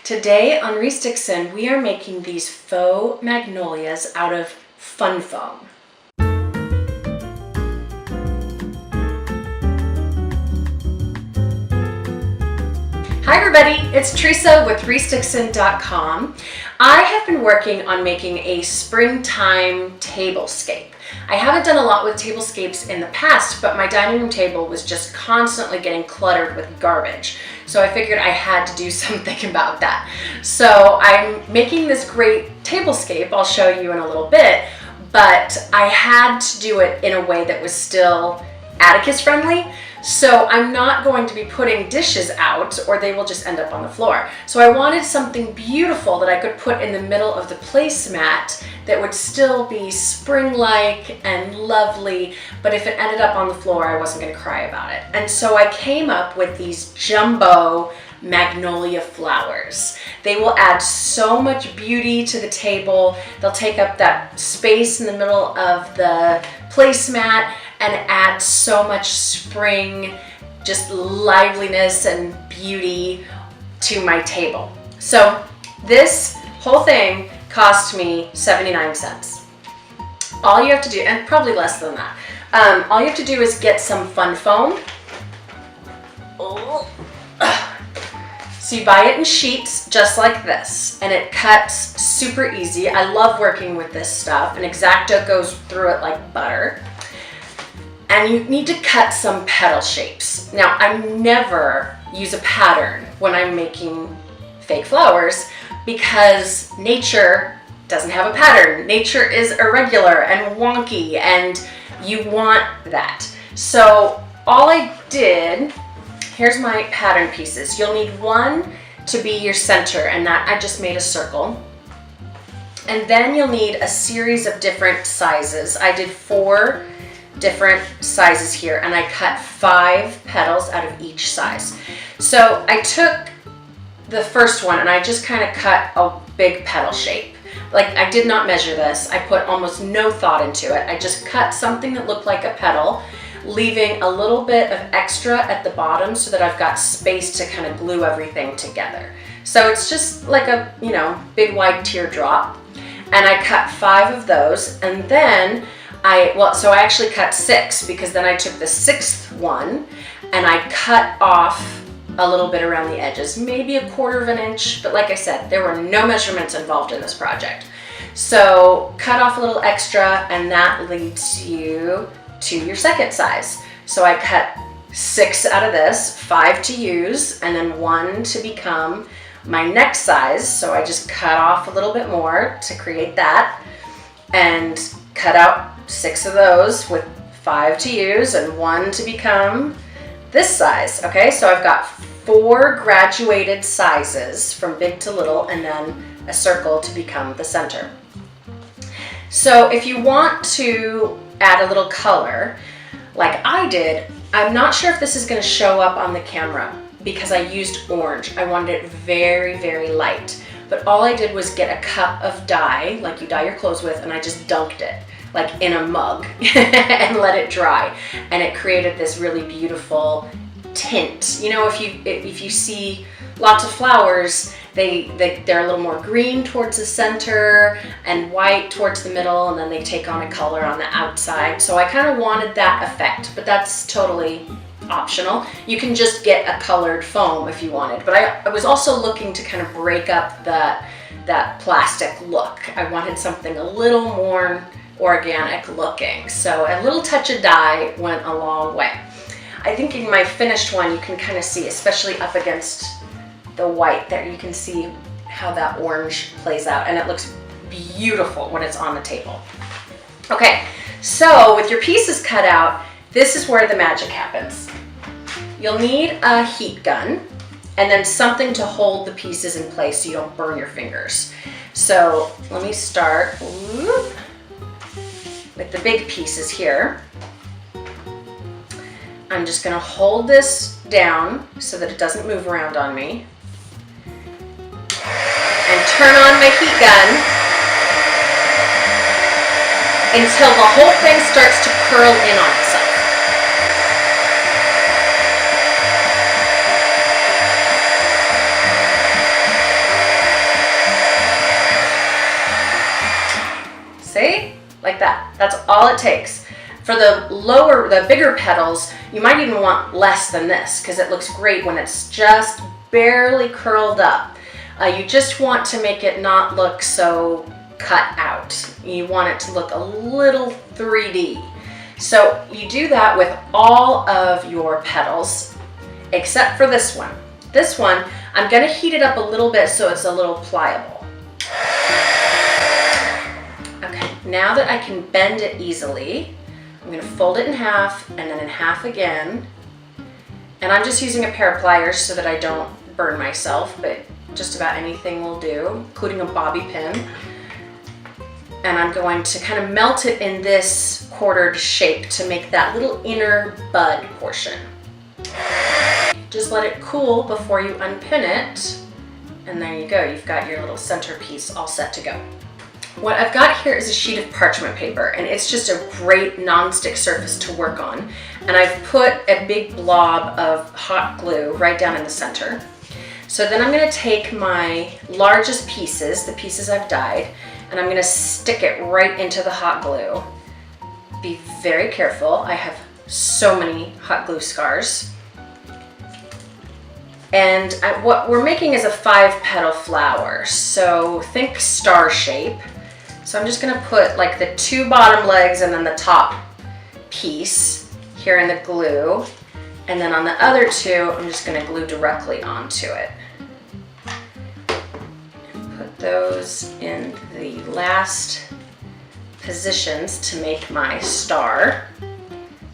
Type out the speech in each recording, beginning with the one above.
Today on Restixin, we are making these faux magnolias out of fun foam. Hi everybody, it's Teresa with Restixin.com. I have been working on making a springtime tablescape. I haven't done a lot with tablescapes in the past, but my dining room table was just constantly getting cluttered with garbage. So I figured I had to do something about that. So I'm making this great tablescape, I'll show you in a little bit, but I had to do it in a way that was still Atticus friendly. So I'm not going to be putting dishes out or they will just end up on the floor. So I wanted something beautiful that I could put in the middle of the placemat that would still be spring-like and lovely, but if it ended up on the floor, I wasn't gonna cry about it. And so I came up with these jumbo magnolia flowers. They will add so much beauty to the table. They'll take up that space in the middle of the placemat and add so much spring, just liveliness and beauty to my table. So this whole thing cost me 79 cents. All you have to do, and probably less than that, all you have to do is get some fun foam. So you buy it in sheets just like this, and it cuts super easy. I love working with this stuff, and X-Acto goes through it like butter. And you need to cut some petal shapes. Now, I never use a pattern when I'm making fake flowers because nature doesn't have a pattern. Nature is irregular and wonky, and you want that. So all I did, here's my pattern pieces. You'll need one to be your center, and that I just made a circle. And then you'll need a series of different sizes. I did 4 different sizes here, and I cut 5 petals out of each size. So I took the first one and I just kind of cut a big petal shape. Like, I did not measure this. I put almost no thought into it. I just cut something that looked like a petal, leaving a little bit of extra at the bottom so that I've got space to kind of glue everything together. So it's just like a, big wide teardrop. And I cut 5 of those, and then so I actually cut 6, because then I took the 6th one and I cut off a little bit around the edges, maybe 1/4 inch, but like I said, there were no measurements involved in this project. So cut off a little extra, and that leads you to your second size. So I cut 6 out of this, 5 to use, and then 1 to become my next size. So I just cut off a little bit more to create that, and cut out 6 of those with 5 to use and 1 to become this size. Okay, so I've got 4 graduated sizes from big to little, and then a circle to become the center. So if you want to add a little color, like I did, I'm not sure if this is going to show up on the camera because I used orange. I wanted it very, very light. But all I did was get a cup of dye, like you dye your clothes with, and I just dunked it, like in a mug, and let it dry. And it created this really beautiful tint. If you see lots of flowers, they're a little more green towards the center and white towards the middle, and then they take on a color on the outside. So I kind of wanted that effect, but that's totally optional. You can just get a colored foam if you wanted, but I was also looking to kind of break up that plastic look. I wanted something a little more organic looking, so a little touch of dye went a long way. I think in my finished one you can kind of see, especially up against the white there, you can see how that orange plays out, and it looks beautiful when it's on the table. Okay, so with your pieces cut out, this is where the magic happens. You'll need a heat gun and then something to hold the pieces in place so you don't burn your fingers. So let me start with the big pieces here. I'm just going to hold this down so that it doesn't move around on me, and turn on my heat gun until the whole thing starts to curl in on itself. See? Like that. That's all it takes. For the bigger petals, you might even want less than this because it looks great when it's just barely curled up. You just want to make it not look so cut out. You want it to look a little 3D. So you do that with all of your petals, except for this one. This one, I'm gonna heat it up a little bit so it's a little pliable. Okay, now that I can bend it easily, I'm gonna fold it in half and then in half again. And I'm just using a pair of pliers so that I don't burn myself, but just about anything will do, including a bobby pin. And I'm going to kind of melt it in this quartered shape to make that little inner bud portion. Just let it cool before you unpin it. And there you go, you've got your little centerpiece all set to go. What I've got here is a sheet of parchment paper, and it's just a great non-stick surface to work on. And I've put a big blob of hot glue right down in the center. So then I'm gonna take my largest pieces, the pieces I've dyed, and I'm gonna stick it right into the hot glue. Be very careful. I have so many hot glue scars. And what we're making is a 5-petal flower. So think star shape. So I'm just gonna put like the 2 bottom legs and then the top piece here in the glue. And then on the other 2, I'm just gonna glue directly onto it. Put those in the last positions to make my star,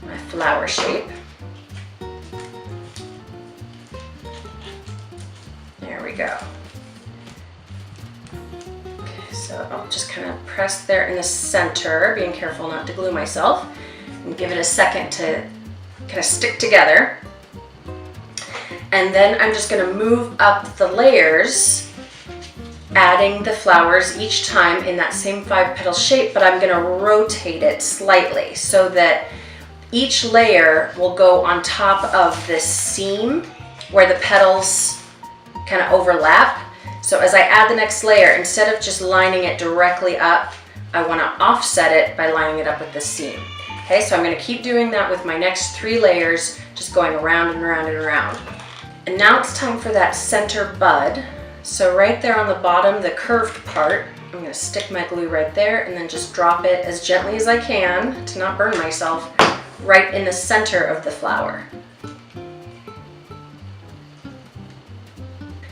my flower shape. There we go. Okay, so I'll just kind of press there in the center, being careful not to glue myself, and give it a second to kind of stick together. And then I'm just going to move up the layers, adding the flowers each time in that same 5-petal shape, but I'm going to rotate it slightly so that each layer will go on top of this seam where the petals kind of overlap. So as I add the next layer, instead of just lining it directly up, I want to offset it by lining it up with the seam. Okay, so I'm going to keep doing that with my next 3 layers, just going around and around and around. And now it's time for that center bud. So right there on the bottom, the curved part, I'm going to stick my glue right there and then just drop it as gently as I can to not burn myself right in the center of the flower.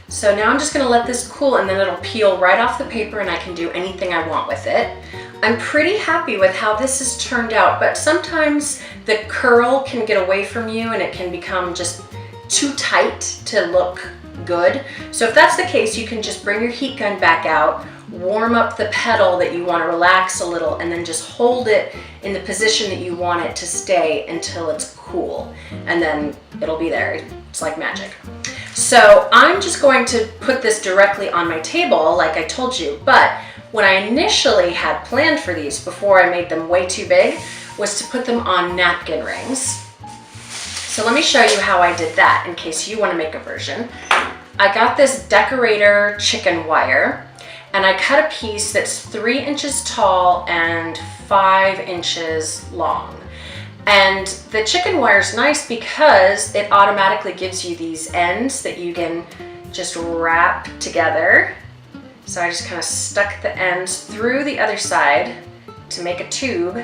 So now I'm just going to let this cool, and then it'll peel right off the paper and I can do anything I want with it. I'm pretty happy with how this has turned out, but sometimes the curl can get away from you and it can become just too tight to look good. So if that's the case, you can just bring your heat gun back out, warm up the petal that you want to relax a little, and then just hold it in the position that you want it to stay until it's cool. And then it'll be there. It's like magic. So I'm just going to put this directly on my table like I told you, but what I initially had planned for these before I made them way too big was to put them on napkin rings. So let me show you how I did that in case you want to make a version. I got this decorator chicken wire and I cut a piece that's 3 inches tall and 5 inches long. And the chicken wire is nice because it automatically gives you these ends that you can just wrap together. So I just kind of stuck the ends through the other side to make a tube,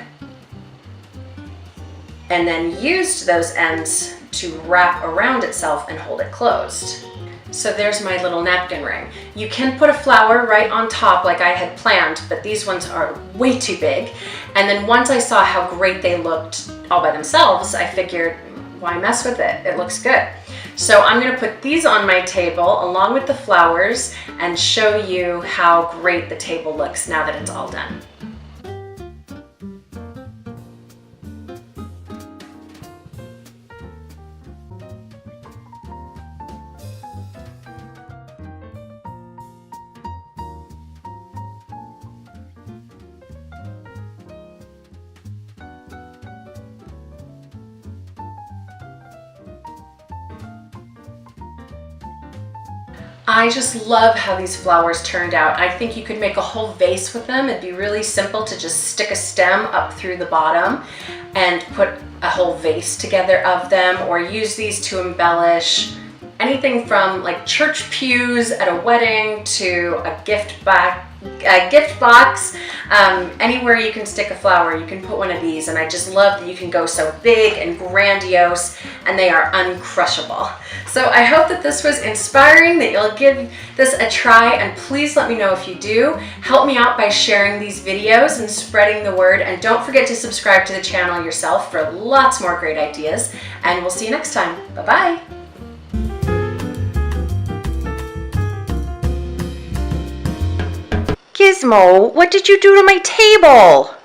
and then used those ends to wrap around itself and hold it closed. So there's my little napkin ring. You can put a flower right on top like I had planned, but these ones are way too big. And then once I saw how great they looked all by themselves, I figured, why mess with it? It looks good. So I'm gonna put these on my table along with the flowers and show you how great the table looks now that it's all done. I just love how these flowers turned out. I think you could make a whole vase with them. It'd be really simple to just stick a stem up through the bottom and put a whole vase together of them, or use these to embellish anything from like church pews at a wedding to a gift box. Anywhere you can stick a flower, you can put one of these, and I just love that you can go so big and grandiose, and they are uncrushable. So I hope that this was inspiring, that you'll give this a try, and please let me know if you do. Help me out by sharing these videos and spreading the word, and don't forget to subscribe to the channel yourself for lots more great ideas, and we'll see you next time. Bye-bye. Gizmo, what did you do to my table?